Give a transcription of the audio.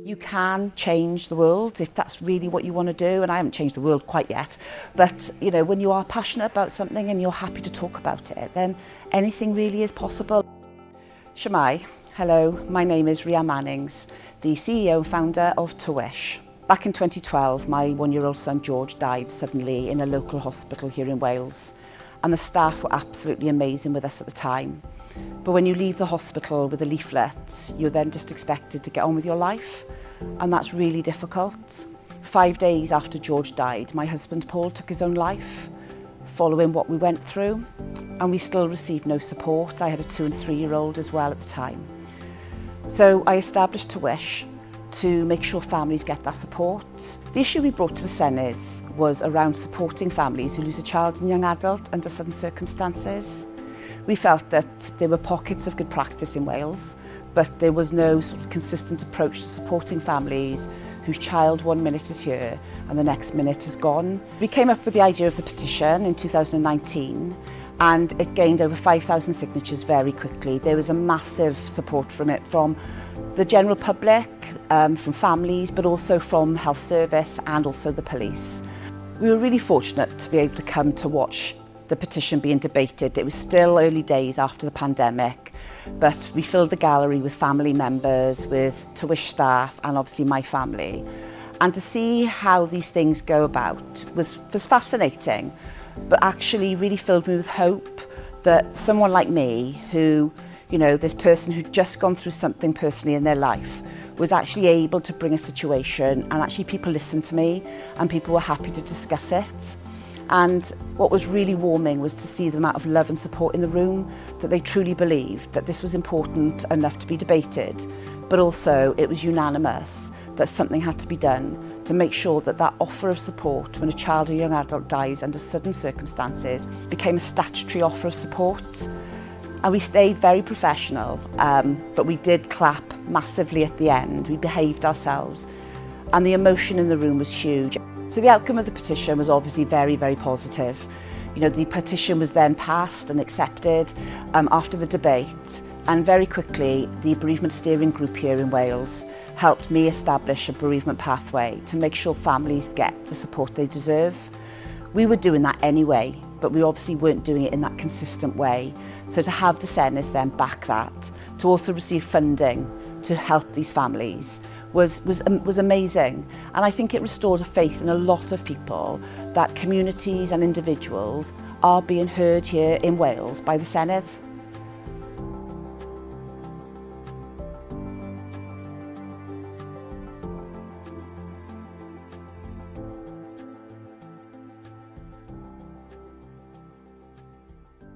You can change the world if that's really what you want to do, and I haven't changed the world quite yet, but you know, when you are passionate about something and you're happy to talk about it, then anything really is possible. Shemai, hello, my name is Rhian Mannings, the CEO and founder of yw'r. Back in 2012, my one-year-old son George died suddenly in a local hospital here in Wales, and the staff were absolutely amazing with us at the time. But when you leave the hospital with a leaflet, you're then just expected to get on with your life, and that's really difficult. 5 days after George died, my husband Paul took his own life, following what we went through, and we still received no support. I had a 2- and 3-year-old as well at the time. So I established yw'r to make sure families get that support. The issue we brought to the Senedd was around supporting families who lose a child and young adult under sudden circumstances. We felt that there were pockets of good practice in Wales, but there was no sort of consistent approach to supporting families whose child 1 minute is here and the next minute is gone. We came up with the idea of the petition in 2019, and it gained over 5,000 signatures very quickly. There was a massive support from it, from the general public, from families, but also from health service and also the police. We were really fortunate to be able to come to watch the petition being debated. It was still early days after the pandemic, but we filled the gallery with family members, with yw'r staff, and obviously my family. And to see how these things go about was fascinating, but actually really filled me with hope that someone like me, who, you know, this person who'd just gone through something personally in their life, was actually able to bring a situation, and actually people listened to me and people were happy to discuss it. And what was really warming was to see the amount of love and support in the room, that they truly believed that this was important enough to be debated, but also it was unanimous that something had to be done to make sure that that offer of support when a child or young adult dies under sudden circumstances became a statutory offer of support. And we stayed very professional, but we did clap massively at the end. We behaved ourselves, and the emotion in the room was huge. So the outcome of the petition was obviously very, very positive. You know, the petition was then passed and accepted after the debate, and very quickly the bereavement steering group here in Wales helped me establish a bereavement pathway to make sure families get the support they deserve. We were doing that anyway, but we obviously weren't doing it in that consistent way. So to have the Senedd then back that, to also receive funding to help these families, was amazing. And I think it restored a faith in a lot of people that communities and individuals are being heard here in Wales by the Senedd.